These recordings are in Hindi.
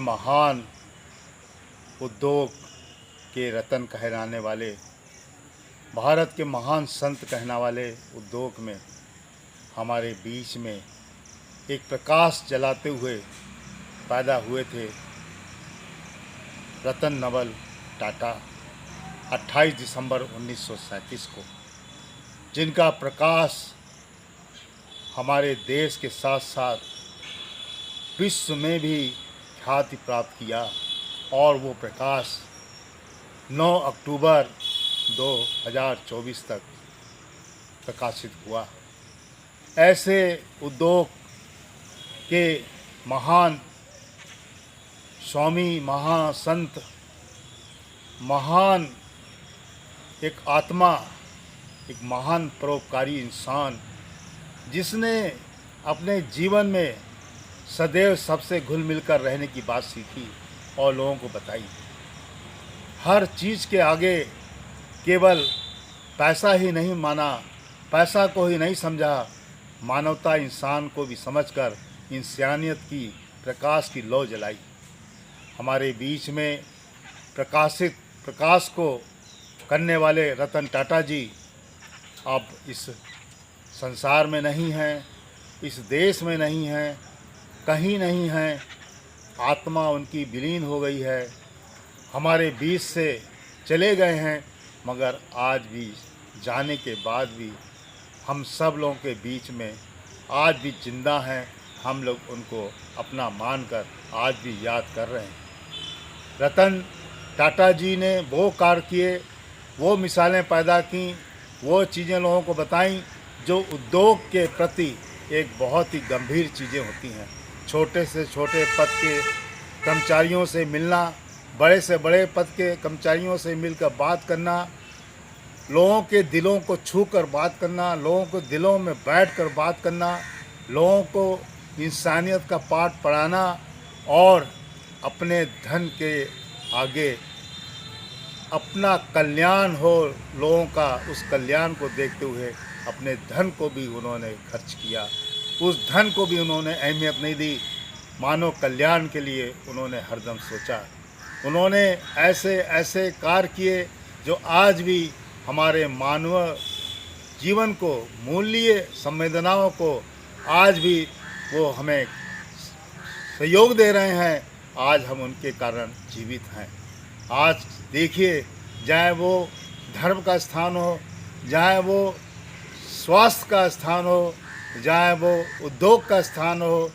महान उद्योग के रतन कहलाने वाले, भारत के महान संत कहने वाले उद्योग में हमारे बीच में एक प्रकाश जलाते हुए पैदा हुए थे रतन नवल टाटा 28 दिसंबर 1937 को, जिनका प्रकाश हमारे देश के साथ साथ विश्व में भी ख्याति प्राप्त किया और वो प्रकाश 9 अक्टूबर 2024 तक प्रकाशित हुआ। ऐसे उद्योग के महान स्वामी, महासंत, महान एक आत्मा, एक महान परोपकारी इंसान, जिसने अपने जीवन में सदैव सबसे घुल मिलकर रहने की बात सीखी और लोगों को बताई। हर चीज़ के आगे केवल पैसा ही नहीं माना, पैसा को ही नहीं समझा, मानवता इंसान को भी समझकर इंसानियत की प्रकाश की लौ जलाई। हमारे बीच में प्रकाश को करने वाले रतन टाटा जी अब इस संसार में नहीं हैं, इस देश में नहीं हैं, कहीं नहीं हैं। आत्मा उनकी विलीन हो गई है, हमारे बीच से चले गए हैं, मगर आज भी जाने के बाद भी हम सब लोगों के बीच में आज भी जिंदा हैं। हम लोग उनको अपना मानकर आज भी याद कर रहे हैं। रतन टाटा जी ने वो कार्य किए, वो मिसालें पैदा की, वो चीज़ें लोगों को बताईं जो उद्योग के प्रति एक बहुत ही गंभीर चीज़ें होती हैं। छोटे से छोटे पद के कर्मचारियों से मिलना, बड़े से बड़े पद के कर्मचारियों से मिलकर बात करना, लोगों के दिलों को छू कर बात करना, लोगों को दिलों में बैठकर बात करना, लोगों को इंसानियत का पाठ पढ़ाना और अपने धन के आगे अपना कल्याण हो लोगों का, उस कल्याण को देखते हुए अपने धन को भी उन्होंने खर्च किया। उस धन को भी उन्होंने अहमियत नहीं दी, मानव कल्याण के लिए उन्होंने हरदम सोचा। उन्होंने ऐसे ऐसे कार्य किए जो आज भी हमारे मानव जीवन को, मूल्य संवेदनाओं को आज भी वो हमें सहयोग दे रहे हैं। आज हम उनके कारण जीवित हैं। आज देखिए, चाहे वो धर्म का स्थान हो, चाहे वो स्वास्थ्य का स्थान हो, चाहे वो उद्योग का स्थान हो,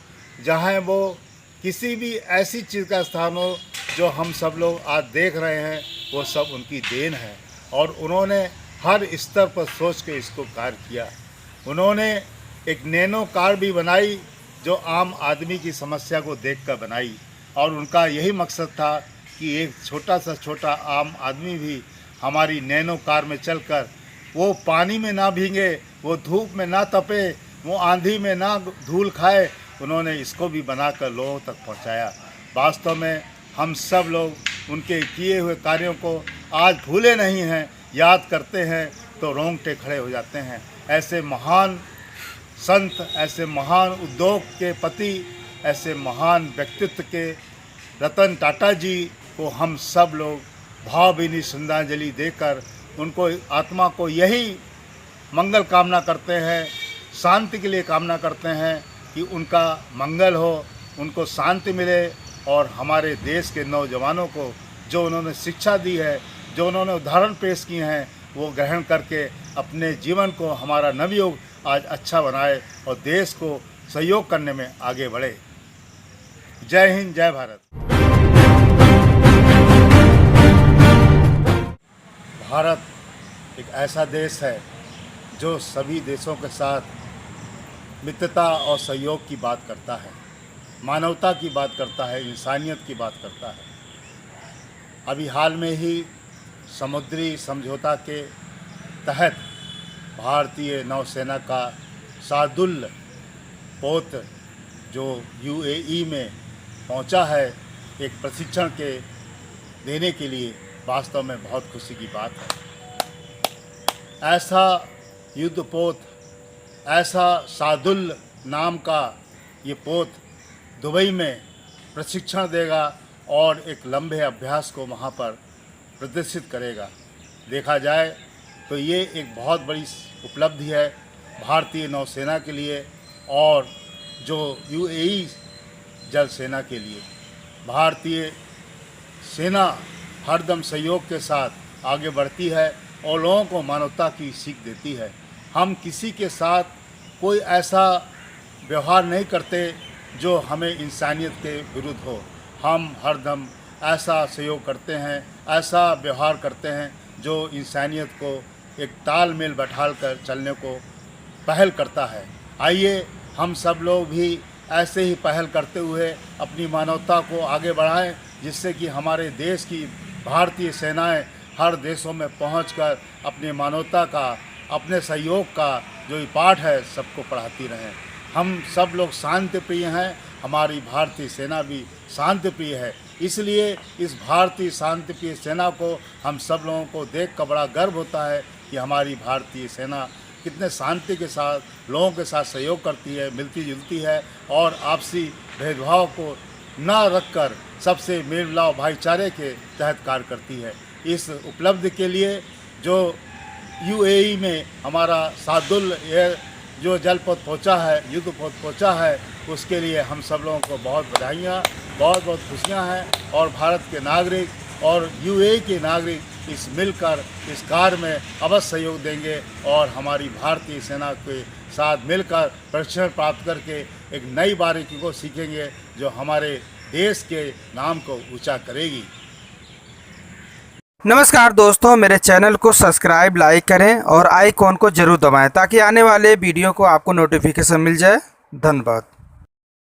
चाहे वो किसी भी ऐसी चीज़ का स्थान हो जो हम सब लोग आज देख रहे हैं, वो सब उनकी देन है। और उन्होंने हर स्तर पर सोच के इसको कार्य किया। उन्होंने एक नैनो कार भी बनाई जो आम आदमी की समस्या को देखकर बनाई, और उनका यही मकसद था कि एक छोटा सा छोटा आम आदमी भी हमारी नैनो कार में चलकर वो पानी में ना भीगे, वो धूप में ना तपे, वो आंधी में ना धूल खाए। उन्होंने इसको भी बनाकर लोगों तक पहुंचाया। वास्तव में हम सब लोग उनके किए हुए कार्यों को आज भूले नहीं हैं, याद करते हैं तो रोंगटे खड़े हो जाते हैं। ऐसे महान संत, ऐसे महान उद्योग के पति, ऐसे महान व्यक्तित्व के रतन टाटा जी को हम सब लोग भावभीनी श्रद्धांजलि देकर उनको, आत्मा को यही मंगल कामना करते हैं, शांति के लिए कामना करते हैं कि उनका मंगल हो, उनको शांति मिले, और हमारे देश के नौजवानों को जो उन्होंने शिक्षा दी है, जो उन्होंने उदाहरण पेश किए हैं, वो ग्रहण करके अपने जीवन को, हमारा नवयुग आज अच्छा बनाए और देश को सहयोग करने में आगे बढ़े। जय हिंद, जय भारत। भारत एक ऐसा देश है जो सभी देशों के साथ मित्रता और सहयोग की बात करता है, मानवता की बात करता है, इंसानियत की बात करता है। अभी हाल में ही समुद्री समझौता के तहत भारतीय नौसेना का शार्दुल पोत जो यूएई में पहुंचा है एक प्रशिक्षण के देने के लिए, वास्तव में बहुत खुशी की बात है। ऐसा युद्धपोत, ऐसा शार्दुल नाम का ये पोत दुबई में प्रशिक्षण देगा और एक लंबे अभ्यास को वहाँ पर प्रदर्शित करेगा। देखा जाए तो ये एक बहुत बड़ी उपलब्धि है भारतीय नौसेना के लिए और जो यूएई जल सेना के लिए। भारतीय सेना हरदम सहयोग के साथ आगे बढ़ती है और लोगों को मानवता की सीख देती है। हम किसी के साथ कोई ऐसा व्यवहार नहीं करते जो हमें इंसानियत के विरुद्ध हो। हम हरदम ऐसा सहयोग करते हैं, ऐसा व्यवहार करते हैं जो इंसानियत को एक तालमेल बैठाल कर चलने को पहल करता है। आइए हम सब लोग भी ऐसे ही पहल करते हुए अपनी मानवता को आगे बढ़ाएं, जिससे कि हमारे देश की भारतीय सेनाएं हर देशों में पहुंचकर अपनी मानवता का, अपने सहयोग का जो ये पाठ है सबको पढ़ाती रहें। हम सब लोग शांति प्रिय हैं, हमारी भारतीय सेना भी शांति प्रिय है। इसलिए इस भारतीय शांति प्रिय सेना को हम सब लोगों को देख कर बड़ा गर्व होता है कि हमारी भारतीय सेना कितने शांति के साथ लोगों के साथ सहयोग करती है, मिलती जुलती है और आपसी भेदभाव को न रखकर सबसे मेल मिलाप भाईचारे के तहत कार्य करती है। इस उपलब्धि के लिए जो यूएई में हमारा सादुल एयर जो जलपथ पहुंचा है, युद्ध पथ पहुंचा है, उसके लिए हम सब लोगों को बहुत बधाइयाँ, बहुत बहुत खुशियाँ हैं। और भारत के नागरिक और यूएई के नागरिक इस मिलकर इस कार्य में अवश्य सहयोग देंगे और हमारी भारतीय सेना के साथ मिलकर प्रशिक्षण प्राप्त करके एक नई बारीकी को सीखेंगे जो हमारे देश के नाम को ऊंचा करेगी। नमस्कार दोस्तों, मेरे चैनल को सब्सक्राइब, लाइक करें और आइकॉन को जरूर दबाएं ताकि आने वाले वीडियो को आपको नोटिफिकेशन मिल जाए। धन्यवाद।